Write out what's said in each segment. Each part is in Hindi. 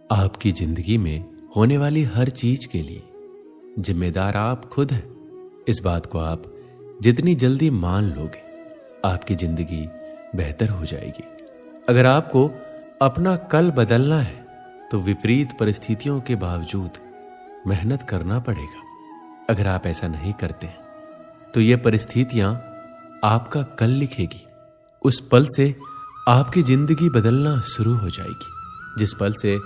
आपकी जिंदगी में होने वाली हर चीज के लिए जिम्मेदार आप खुद हैं। इस बात को आप जितनी जल्दी मान लोगे, आपकी जिंदगी बेहतर हो जाएगी। अगर आपको अपना कल बदलना है तो विपरीत परिस्थितियों के बावजूद मेहनत करना पड़ेगा। अगर आप ऐसा नहीं करते तो ये परिस्थितियां आपका कल लिखेगी। उस पल से आपकी जिंदगी बदलना शुरू हो जाएगी, जिस पल से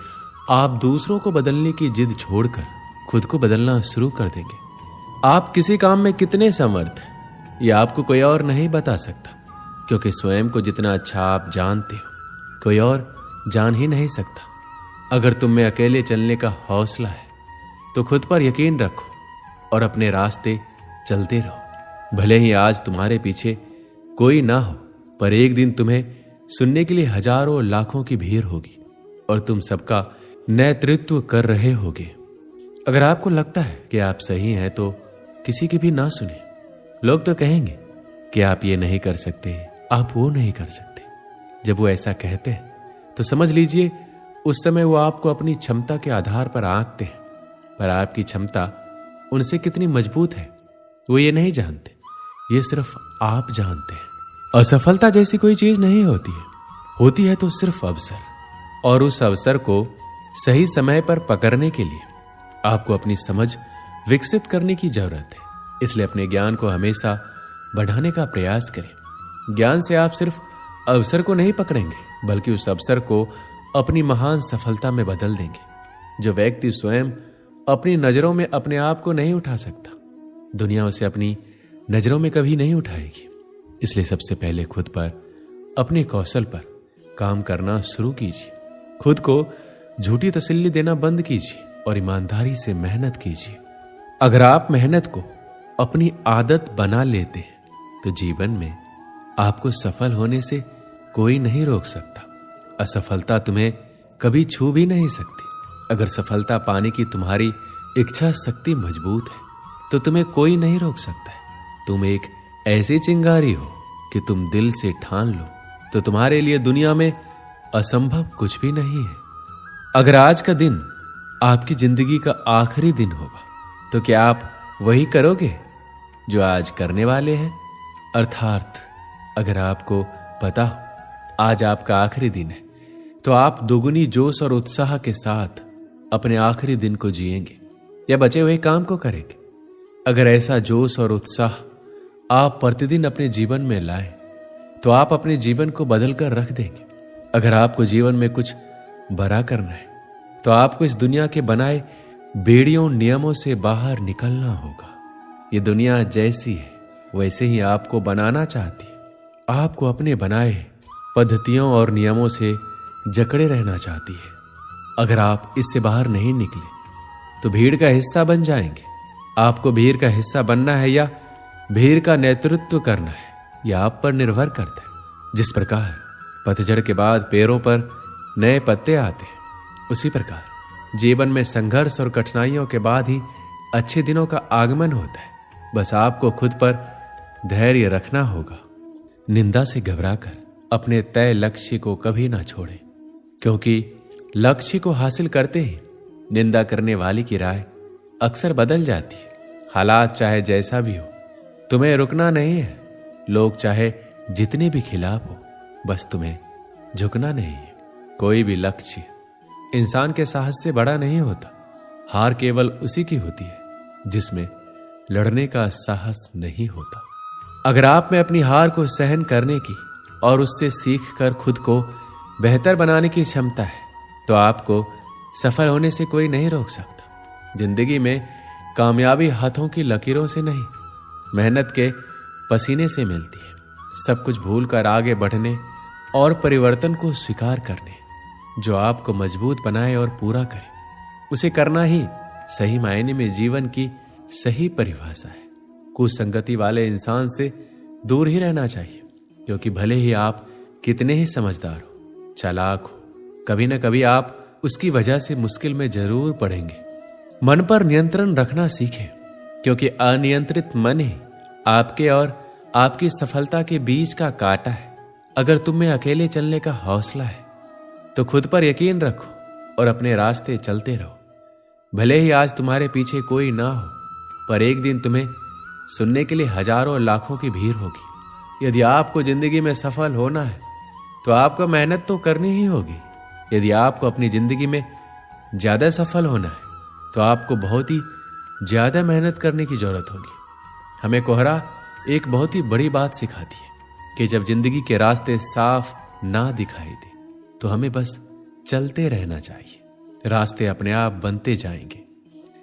आप दूसरों को बदलने की जिद छोड़कर खुद को बदलना शुरू कर देंगे। आप किसी काम में कितने समर्थ हैं ये आपको कोई और नहीं बता सकता, क्योंकि स्वयं को जितना अच्छा आप जानते हो कोई और जान ही नहीं सकता। अगर तुम में अकेले चलने का हौसला है तो खुद पर यकीन रखो और अपने रास्ते चलते रहो। भले ही आज तुम्हारे पीछे कोई ना हो, पर एक दिन तुम्हें सुनने के लिए हजारों लाखों की भीड़ होगी और तुम सबका नेतृत्व कर रहे होगे। अगर आपको लगता है कि आप सही हैं तो किसी की भी ना सुने। लोग तो कहेंगे कि आप ये नहीं कर सकते, आप वो नहीं कर सकते। जब वो ऐसा कहते हैं तो समझ लीजिए उस समय वो आपको अपनी क्षमता के आधार पर आंकते हैं, पर आपकी क्षमता उनसे कितनी मजबूत है वो ये नहीं जानते। ये सिर्फ आप जानते हैं। असफलता जैसी कोई चीज नहीं होती है तो सिर्फ अवसर, और उस अवसर को सही समय पर पकड़ने के लिए आपको अपनी समझ विकसित करने की जरूरत है। इसलिए अपने ज्ञान को हमेशा बढ़ाने का प्रयास करें। ज्ञान से आप सिर्फ अवसर को नहीं पकड़ेंगे, बल्कि उस अवसर को अपनी महान सफलता में बदल देंगे। जो व्यक्ति स्वयं अपनी नजरों में अपने आप को नहीं उठा सकता, दुनिया उसे अपनी नजरों में कभी नहीं उठाएगी। इसलिए सबसे पहले खुद पर, अपने कौशल पर काम करना शुरू कीजिए। खुद को झूठी तसल्ली देना बंद कीजिए और ईमानदारी से मेहनत कीजिए। अगर आप मेहनत को अपनी आदत बना लेते हैं तो जीवन में आपको सफल होने से कोई नहीं रोक सकता। असफलता तुम्हें कभी छू भी नहीं सकती। अगर सफलता पाने की तुम्हारी इच्छा शक्ति मजबूत है तो तुम्हें कोई नहीं रोक सकता है। तुम एक ऐसी चिंगारी हो कि तुम दिल से ठान लो तो तुम्हारे लिए दुनिया में असंभव कुछ भी नहीं है। अगर आज का दिन आपकी जिंदगी का आखिरी दिन होगा तो क्या आप वही करोगे जो आज करने वाले हैं? अर्थात अगर आपको पता हो आज आपका आखिरी दिन है तो आप दोगुनी जोश और उत्साह के साथ अपने आखिरी दिन को जिएंगे या बचे हुए काम को करेंगे। अगर ऐसा जोश और उत्साह आप प्रतिदिन अपने जीवन में लाएं तो आप अपने जीवन को बदल कर रख देंगे। अगर आपको जीवन में कुछ बड़ा करना है तो आपको इस दुनिया के बनाए बेड़ियों नियमों से बाहर निकलना होगा। ये दुनिया जैसी है वैसे ही आपको बनाना चाहती है। आपको अपने बनाए पद्धतियों और नियमों से जकड़े रहना चाहती है। अगर आप इससे बाहर नहीं निकले तो भीड़ का हिस्सा बन जाएंगे। आपको भीड़ का हिस्सा बनना है या भीड़ का नेतृत्व करना है, यह आप पर निर्भर करता है। जिस प्रकार पतझड़ के बाद पेड़ों पर नए पत्ते आते हैं, उसी प्रकार जीवन में संघर्ष और कठिनाइयों के बाद ही अच्छे दिनों का आगमन होता है। बस आपको खुद पर धैर्य रखना होगा। निंदा से घबराकर अपने तय लक्ष्य को कभी ना छोड़ें, क्योंकि लक्ष्य को हासिल करते ही निंदा करने वाले की राय अक्सर बदल जाती है। हालात चाहे जैसा भी हो, तुम्हें रुकना नहीं है। लोग चाहे जितने भी खिलाफ हो, बस तुम्हें झुकना नहीं है। कोई भी लक्ष्य इंसान के साहस से बड़ा नहीं होता। हार केवल उसी की होती है जिसमें लड़ने का साहस नहीं होता। अगर आप में अपनी हार को सहन करने की और उससे सीखकर खुद को बेहतर बनाने की क्षमता है तो आपको सफल होने से कोई नहीं रोक सकता। जिंदगी में कामयाबी हाथों की लकीरों से नहीं, मेहनत के पसीने से मिलती है। सब कुछ भूलकर आगे बढ़ने और परिवर्तन को स्वीकार करने जो आपको मजबूत बनाए और पूरा करे, उसे करना ही सही मायने में जीवन की सही परिभाषा है। कुसंगति वाले इंसान से दूर ही रहना चाहिए, क्योंकि भले ही आप कितने ही समझदार हो, चालाक हो, कभी न कभी आप उसकी वजह से मुश्किल में जरूर पड़ेंगे। मन पर नियंत्रण रखना सीखें, क्योंकि अनियंत्रित मन ही आपके और आपकी सफलता के बीच का कांटा है। अगर तुम में अकेले चलने का हौसला है तो खुद पर यकीन रखो और अपने रास्ते चलते रहो। भले ही आज तुम्हारे पीछे कोई ना हो, पर एक दिन तुम्हें सुनने के लिए हजारों और लाखों की भीड़ होगी। यदि आपको जिंदगी में सफल होना है तो आपको मेहनत तो करनी ही होगी। यदि आपको अपनी जिंदगी में ज्यादा सफल होना है तो आपको बहुत ही ज्यादा मेहनत करने की जरूरत होगी। हमें कोहरा एक बहुत ही बड़ी बात सिखाती है कि जब जिंदगी के रास्ते साफ ना दिखाई दे तो हमें बस चलते रहना चाहिए। रास्ते अपने आप बनते जाएंगे।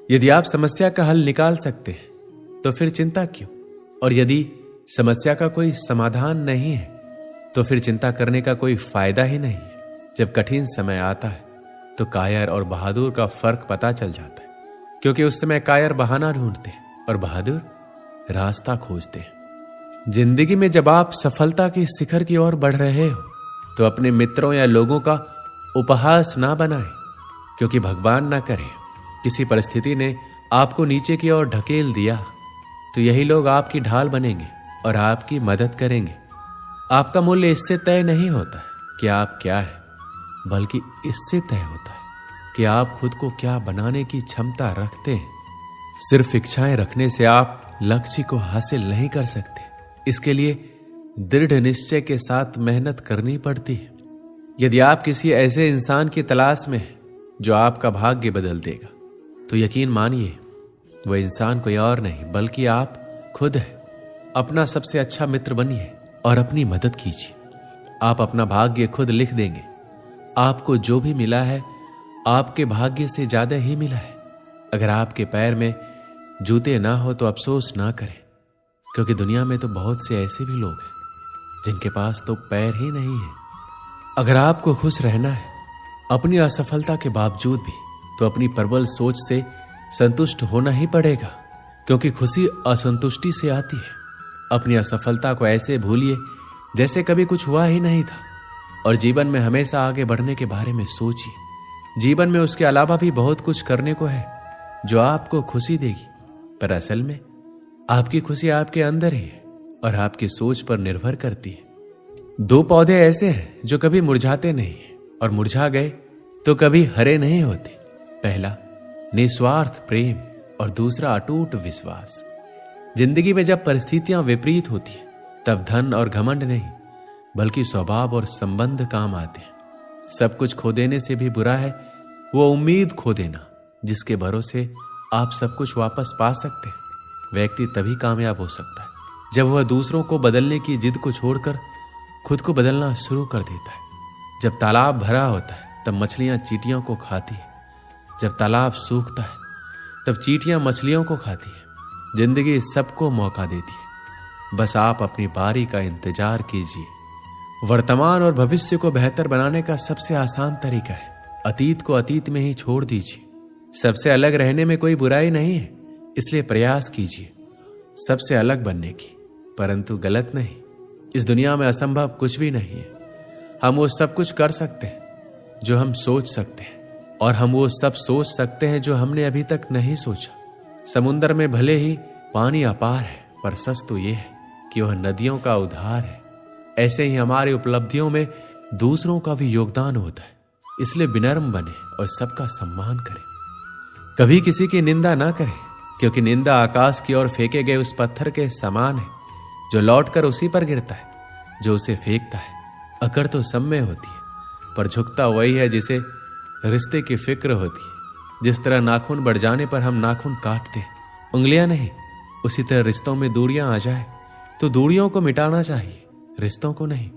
यदि आप समस्या का हल निकाल सकते हैं तो फिर चिंता क्यों? और यदि समस्या का कोई समाधान नहीं है तो फिर चिंता करने का कोई फायदा ही नहीं है। जब कठिन समय आता है तो कायर और बहादुर का फर्क पता चल जाता है, क्योंकि उस समय कायर बहाना ढूंढते हैं और बहादुर रास्ता खोजते हैं। जिंदगी में जब आप सफलता की शिखर की ओर बढ़ रहे हो तो अपने मित्रों या लोगों का उपहास ना बनाएं, क्योंकि भगवान ना करे किसी परिस्थिति ने आपको नीचे की ओर ढकेल दिया तो यही लोग आपकी ढाल बनेंगे और आपकी मदद करेंगे। आपका मूल्य इससे तय नहीं होता कि आप क्या है, बल्कि इससे तय होता है कि आप खुद को क्या बनाने की क्षमता रखते हैं। सिर्फ इच्छाएं रखने से आप लक्ष्य को हासिल नहीं कर सकते। इसके लिए दृढ़ निश्चय के साथ मेहनत करनी पड़ती है। यदि आप किसी ऐसे इंसान की तलाश में हैं जो आपका भाग्य बदल देगा तो यकीन मानिए वह इंसान कोई और नहीं बल्कि आप खुद है। अपना सबसे अच्छा मित्र बनिए और अपनी मदद कीजिए। आप अपना भाग्य खुद लिख देंगे। आपको जो भी मिला है आपके भाग्य से ज्यादा ही मिला है। अगर आपके पैर में जूते ना हो तो अफसोस ना करें, क्योंकि दुनिया में तो बहुत से ऐसे भी लोग हैं जिनके पास तो पैर ही नहीं है। अगर आपको खुश रहना है अपनी असफलता के बावजूद भी, तो अपनी प्रबल सोच से संतुष्ट होना ही पड़ेगा, क्योंकि खुशी असंतुष्टि से आती है। अपनी असफलता को ऐसे भूलिए जैसे कभी कुछ हुआ ही नहीं था और जीवन में हमेशा आगे बढ़ने के बारे में सोचिए। जीवन में उसके अलावा भी बहुत कुछ करने को है जो आपको खुशी देगी, पर असल में आपकी खुशी आपके अंदर ही है और आपकी सोच पर निर्भर करती है। दो पौधे ऐसे हैं जो कभी मुरझाते नहीं और मुरझा गए तो कभी हरे नहीं होते। पहला निस्वार्थ प्रेम और दूसरा अटूट विश्वास। जिंदगी में जब परिस्थितियां विपरीत होती हैं तब धन और घमंड नहीं बल्कि स्वभाव और संबंध काम आते हैं। सब कुछ खो देने से भी बुरा है वो उम्मीद खो देना जिसके भरोसे आप सब कुछ वापस पा सकते हैं। व्यक्ति तभी कामयाब हो सकता है जब वह दूसरों को बदलने की जिद को छोड़कर खुद को बदलना शुरू कर देता है। जब तालाब भरा होता है तब मछलियां चींटियों को खाती है। जब तालाब सूखता है तब चींटियां मछलियों को खाती है। जिंदगी सबको मौका देती है, बस आप अपनी बारी का इंतजार कीजिए। वर्तमान और भविष्य को बेहतर बनाने का सबसे आसान तरीका है अतीत को अतीत में ही छोड़ दीजिए। सबसे अलग रहने में कोई बुराई नहीं है, इसलिए प्रयास कीजिए सबसे अलग बनने की, परंतु गलत नहीं। इस दुनिया में असंभव कुछ भी नहीं है। हम वो सब कुछ कर सकते हैं जो हम सोच सकते हैं, और हम वो सब सोच सकते हैं जो हमने अभी तक नहीं सोचा। समुद्र में भले ही पानी अपार है, पर सच तो ये है कि वह नदियों का उद्धार है। ऐसे ही हमारी उपलब्धियों में दूसरों का भी योगदान होता है, इसलिए विनम्र बने और सबका सम्मान करें। कभी किसी की निंदा ना करें, क्योंकि निंदा आकाश की ओर फेंके गए उस पत्थर के समान है जो लौटकर उसी पर गिरता है जो उसे फेंकता है। अकड़ तो सब में होती है, पर झुकता वही है जिसे रिश्ते की फिक्र होती है। जिस तरह नाखून बढ़ जाने पर हम नाखून काटते हैं, उंगलियां नहीं, उसी तरह रिश्तों में दूरियां आ जाए तो दूरियों को मिटाना चाहिए, रिश्तों को नहीं।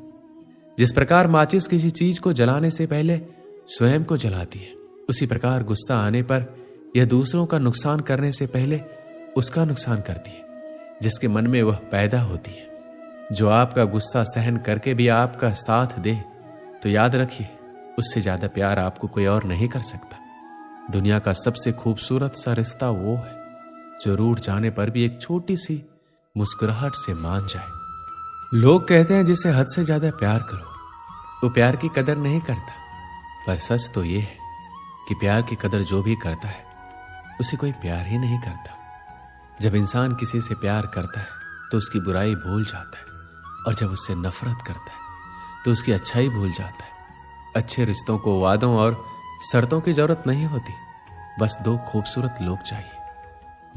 जिस प्रकार माचिस किसी चीज को जलाने से पहले स्वयं को जलाती है, उसी प्रकार गुस्सा आने पर यह दूसरों का नुकसान करने से पहले उसका नुकसान करती है जिसके मन में वह पैदा होती है। जो आपका गुस्सा सहन करके भी आपका साथ दे तो याद रखिए उससे ज्यादा प्यार आपको कोई और नहीं कर सकता। दुनिया का सबसे खूबसूरत सा रिश्ता वो है जो रूठ जाने पर भी एक छोटी सी मुस्कुराहट से मान जाए। लोग कहते हैं जिसे हद से ज्यादा प्यार करो वो प्यार की कदर नहीं करता, पर सच तो ये है कि प्यार की कदर जो भी करता है उसे कोई प्यार ही नहीं करता। जब इंसान किसी से प्यार करता है तो उसकी बुराई भूल जाता है, और जब उससे नफरत करता है तो उसकी अच्छाई भूल जाता है। अच्छे रिश्तों को वादों और शर्तों की जरूरत नहीं होती, बस दो खूबसूरत लोग चाहिए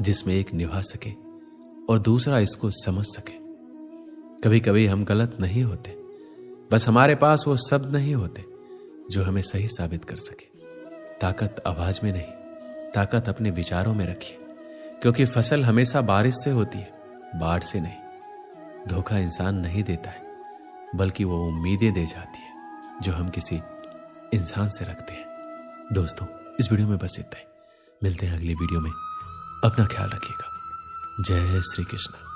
जिसमें एक निभा सके और दूसरा इसको समझ सके। कभी कभी हम गलत नहीं होते, बस हमारे पास वो शब्द नहीं होते जो हमें सही साबित कर सके। ताकत आवाज में नहीं, ताकत अपने विचारों में रखिए, क्योंकि फसल हमेशा बारिश से होती है, बाढ़ से नहीं। धोखा इंसान नहीं देता है, बल्कि वो उम्मीदें दे जाती है जो हम किसी इंसान से रखते हैं। दोस्तों, इस वीडियो में बस इतना ही। मिलते हैं अगली वीडियो में। अपना ख्याल रखिएगा। जय श्री कृष्ण।